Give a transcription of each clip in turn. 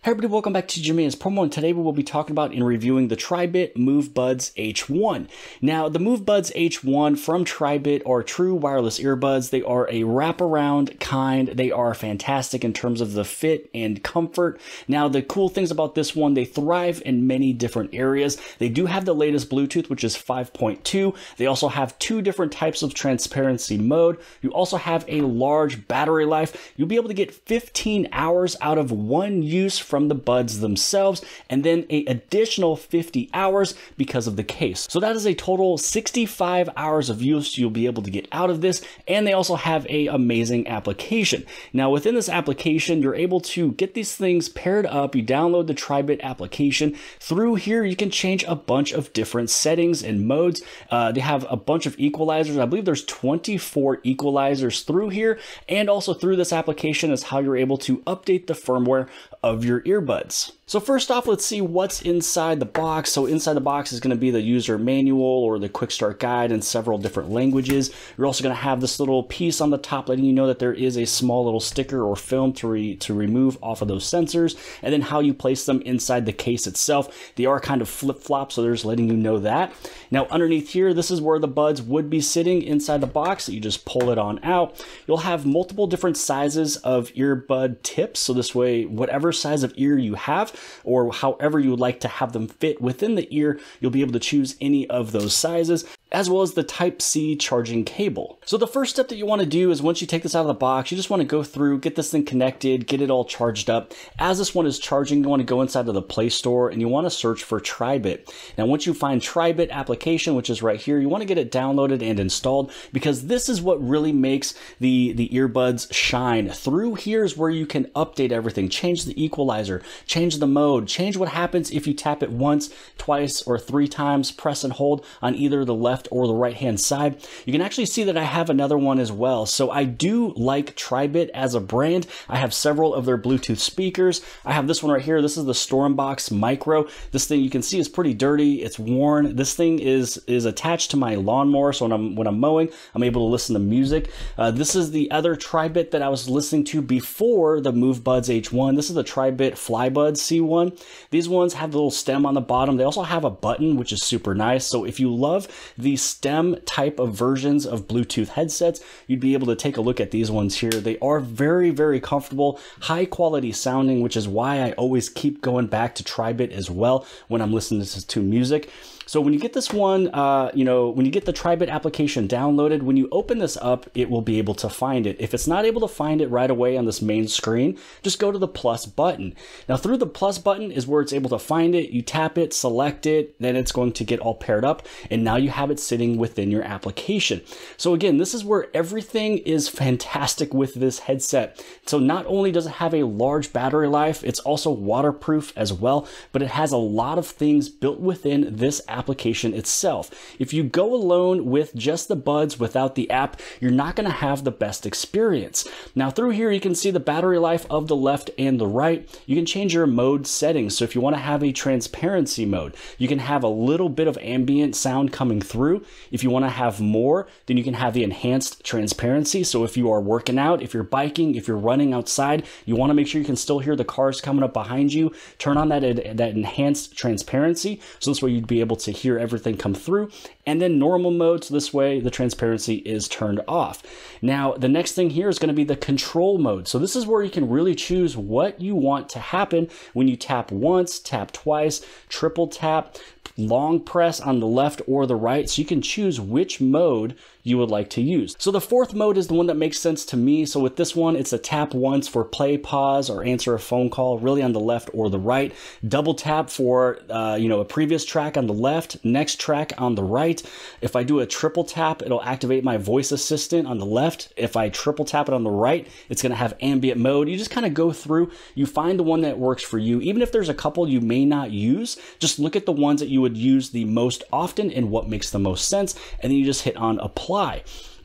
Hey everybody, welcome back to Jermaine's Promo, and today we will be talking about and reviewing the Tribit MoveBuds H1. Now, the MoveBuds H1 from Tribit are true wireless earbuds. They are a wraparound kind. They are fantastic in terms of the fit and comfort. Now, the cool things about this one, they thrive in many different areas. They do have the latest Bluetooth, which is 5.2. They also have two different types of transparency mode. You also have a large battery life. You'll be able to get 15 hours out of one use from the buds themselves, and then an additional 50 hours because of the case. So that is a total 65 hours of use you'll be able to get out of this, and they also have an amazing application. Now within this application, you're able to get these things paired up. You download the Tribit application. Through here, you can change a bunch of different settings and modes. They have a bunch of equalizers. I believe there's 24 equalizers through here, and also through this application is how you're able to update the firmware of your earbuds. So first off, let's see what's inside the box. So inside the box is going to be the user manual or the quick start guide in several different languages. You're also going to have this little piece on the top letting you know that there is a small little sticker or film to remove off of those sensors, and then how you place them inside the case itself. They are kind of flip-flop, so there's letting you know that. Now underneath here, this is where the buds would be sitting inside the box. So you just pull it on out. You'll have multiple different sizes of earbud tips. So this way, whatever size of ear you have, or however you would like to have them fit within the ear, you'll be able to choose any of those sizes, as well as the Type-C charging cable. So the first step that you want to do is once you take this out of the box, you just want to go through, get this thing connected, get it all charged up. As this one is charging, you want to go inside of the Play Store and you want to search for Tribit. Now once you find Tribit application, which is right here, you want to get it downloaded and installed, because this is what really makes the earbuds shine. Through here is where you can update everything, change the equalizer, change the mode, change what happens if you tap it once, twice, or 3 times, press and hold on either the left or the right hand side. You can actually see that I have another one as well. So I do like Tribit as a brand. I have several of their Bluetooth speakers. I have this one right here. This is the Stormbox Micro. This thing you can see is pretty dirty. It's worn. This thing is attached to my lawnmower, so when I'm mowing, I'm able to listen to music. This is the other Tribit that I was listening to before the MoveBuds H1. This is the Tribit FlyBuds C1. These ones have the little stem on the bottom. They also have a button, which is super nice. So if you love the stem type of versions of Bluetooth headsets, you'd be able to take a look at these ones here. They are very, very comfortable, high quality sounding, which is why I always keep going back to Tribit as well when I'm listening to music. So when you get this one, when you get the Tribit application downloaded, when you open this up, it will be able to find it. If it's not able to find it right away on this main screen, just go to the plus button. Now through the plus button is where it's able to find it. You tap it, select it, then it's going to get all paired up, and now you have it sitting within your application. So again, this is where everything is fantastic with this headset. So not only does it have a large battery life, it's also waterproof as well, but it has a lot of things built within this application itself. If you go alone with just the buds without the app, you're not going to have the best experience. Now through here, you can see the battery life of the left and the right. You can change your mode settings. So if you want to have a transparency mode, you can have a little bit of ambient sound coming through. If you want to have more, then you can have the enhanced transparency. So if you are working out, if you're biking, if you're running outside, you want to make sure you can still hear the cars coming up behind you, turn on that enhanced transparency. So this way you'd be able to hear everything come through. And then normal mode, so this way the transparency is turned off. Now the next thing here is going to be the control mode. So this is where you can really choose what you want to happen when you tap once, tap twice, triple tap, long press on the left or the right, so you can choose which mode you would like to use. So the fourth mode is the one that makes sense to me. So with this one, it's a tap once for play, pause, or answer a phone call, really on the left or the right. Double tap for a previous track on the left, next track on the right. If I do a triple tap, it'll activate my voice assistant on the left. If I triple tap it on the right, it's going to have ambient mode. You just kind of go through, you find the one that works for you. Even if there's a couple you may not use, just look at the ones that you would use the most often and what makes the most sense, and then you just hit on apply.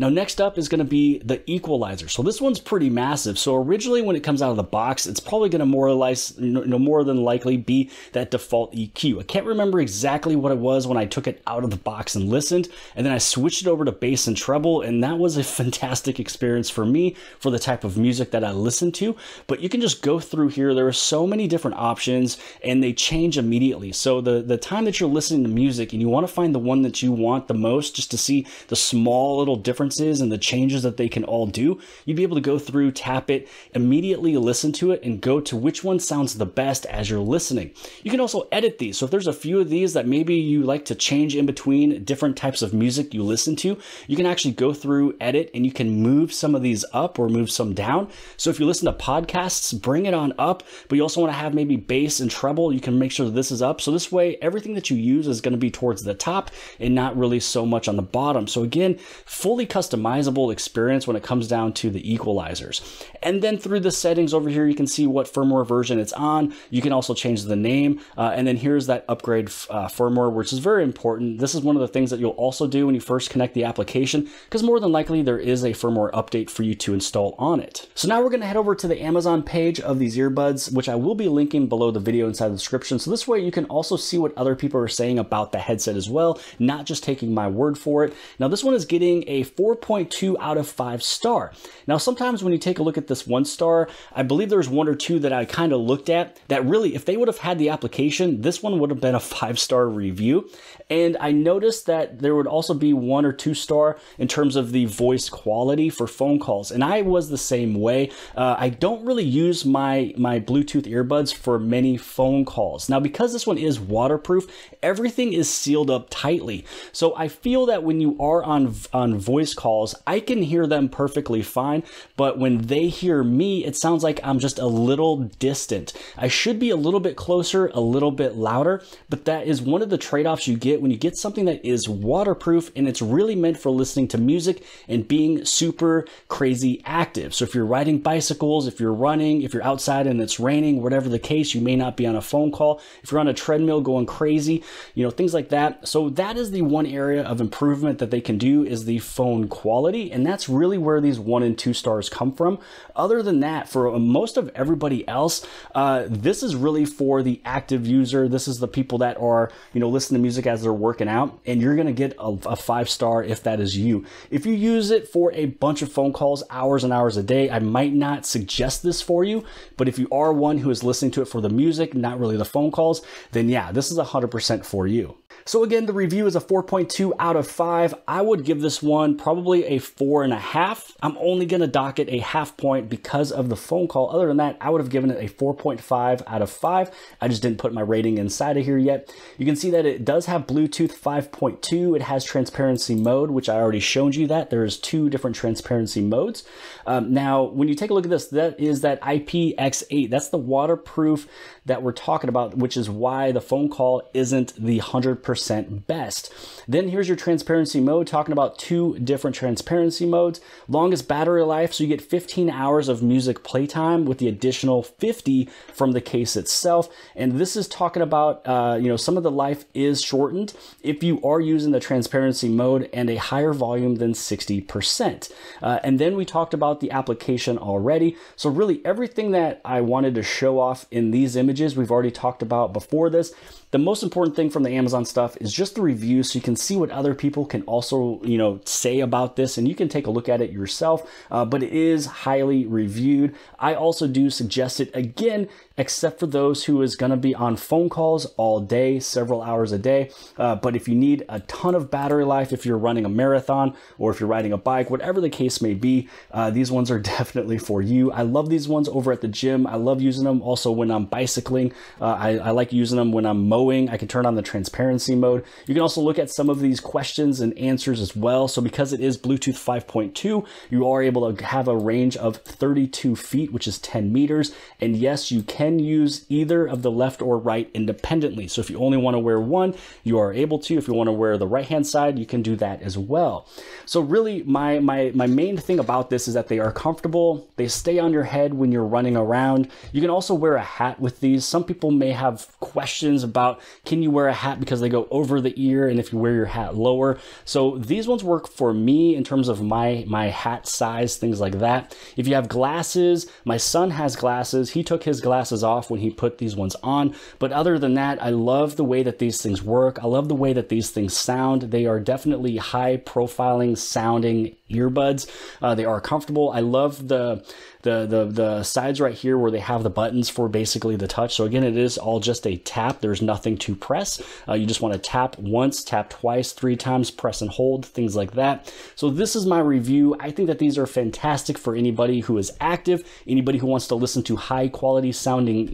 Now, next up is going to be the equalizer. So this one's pretty massive. So originally when it comes out of the box, it's probably going to more than likely be that default EQ. I can't remember exactly what it was when I took it out of the box and listened, and then I switched it over to bass and treble, and that was a fantastic experience for me for the type of music that I listen to. But you can just go through here. There are so many different options, and they change immediately. So the time that you're listening to music and you want to find the one that you want the most, just to see the small little differences and the changes that they can all do, you'd be able to go through, tap it, immediately listen to it, and go to which one sounds the best as you're listening. You can also edit these. So if there's a few of these that maybe you like to change in between different types of music you listen to, you can actually go through, edit, and you can move some of these up or move some down. So if you listen to podcasts, bring it on up, but you also want to have maybe bass and treble, you can make sure that this is up. So this way, everything that you use is going to be towards the top and not really so much on the bottom. So again, fully customizable experience when it comes down to the equalizers. And then through the settings over here, you can see what firmware version it's on. You can also change the name. And then here's that upgrade firmware, which is very important. This is one of the things that you'll also do when you first connect the application, because more than likely there is a firmware update for you to install on it. So now we're going to head over to the Amazon page of these earbuds, which I will be linking below the video inside the description. So this way you can also see what other people are saying about the headset as well, not just taking my word for it. Now this one is getting a 4.2 out of 5 star. Now sometimes when you take a look at this 1 star, I believe there's 1 or 2 that I kind of looked at that really, if they would have had the application, this one would have been a 5-star review. And I noticed that there would also be 1 or 2 star in terms of the voice quality for phone calls. And I was the same way. I don't really use my Bluetooth earbuds for many phone calls. Now, because this one is waterproof, everything is sealed up tightly. So I feel that when you are on voice calls, I can hear them perfectly fine. But when they hear me, it sounds like I'm just a little distant. I should be a little bit closer, a little bit louder, but that is one of the trade-offs you get when you get something that is waterproof and it's really meant for listening to music and being super crazy active. So if you're riding bicycles, if you're running, if you're outside and it's raining, whatever the case, you may not be on a phone call. If you're on a treadmill going crazy, you know, things like that. So that is the one area of improvement that they can do, is the phone quality. And that's really where these 1 and 2 stars come from. Other than that, for most of everybody else, this is really for the active user. This is the people that are, you know, listening to music as they're working out, and you're going to get a 5-star if that is you. If you use it for a bunch of phone calls, hours and hours a day, I might not suggest this for you. But if you are one who is listening to it for the music, not really the phone calls, then yeah, this is 100% for you. So again, the review is a 4.2 out of 5. I would give this one probably a 4.5. I'm only going to dock it a half point because of the phone call. Other than that, I would have given it a 4.5 out of 5. I just didn't put my rating inside of here yet. You can see that it does have Bluetooth 5.2. It has transparency mode, which I already showed you that. There's 2 different transparency modes. Now, when you take a look at this, that is that IPX8. That's the waterproof that we're talking about, which is why the phone call isn't the 100% best. Then here's your transparency mode, talking about 2 different transparency modes. Longest battery life, so you get 15 hours of music playtime with the additional 50 from the case itself. And this is talking about, you know, some of the life is shortened if you are using the transparency mode and a higher volume than 60%. And then we talked about the application already. So really everything that I wanted to show off in these images we've already talked about before this. The most important thing from the Amazon stuff is just the review, so you can see what other people can also, you know, say about this, and you can take a look at it yourself, but it is highly reviewed. I also do suggest it again, except for those who is going to be on phone calls all day, several hours a day. But if you need a ton of battery life, if you're running a marathon or if you're riding a bike, whatever the case may be, these ones are definitely for you. I love these ones over at the gym. I love using them also when I'm bicycling. I like using them when I'm mowing. I can turn on the transparency mode. You can also look at some of these questions and answers as well. So because it is Bluetooth 5.2, you are able to have a range of 32 feet, which is 10 meters. And yes, you can use either of the left or right independently. So if you only want to wear one, you are able to. If you want to wear the right-hand side, you can do that as well. So really, my main thing about this is that they are comfortable. They stay on your head when you're running around. You can also wear a hat with these. Some people may have questions about about, can you wear a hat because they go over the ear, and if you wear your hat lower. So these ones work for me in terms of my hat size, things like that. If you have glasses, my son has glasses. He took his glasses off when he put these ones on. But other than that, I love the way that these things work. I love the way that these things sound. They are definitely high profiling sounding earbuds. They are comfortable. I love the sides right here where they have the buttons for basically the touch. So again, it is all just a tap. There's nothing to press. You just want to tap once, tap twice, 3 times, press and hold, things like that. So this is my review. I think that these are fantastic for anybody who is active, anybody who wants to listen to high quality sounding,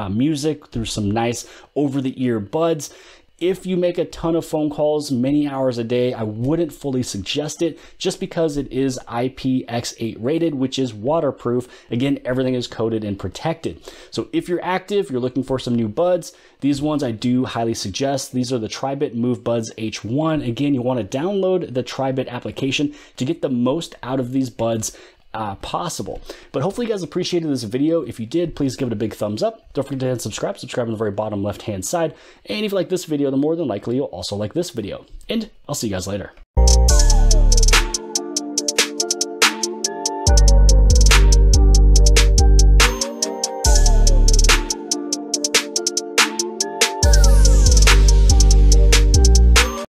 music through some nice over the ear buds. If you make a ton of phone calls many hours a day, I wouldn't fully suggest it just because it is IPX8 rated, which is waterproof. Again, everything is coated and protected. So if you're active, you're looking for some new buds, these ones I do highly suggest. These are the Tribit MoveBuds H1. Again, you want to download the Tribit application to get the most out of these buds possible. But hopefully you guys appreciated this video. If you did, please give it a big thumbs up. Don't forget to hit subscribe on the very bottom left hand side. And if you like this video, then more than likely you'll also like this video. And I'll see you guys later.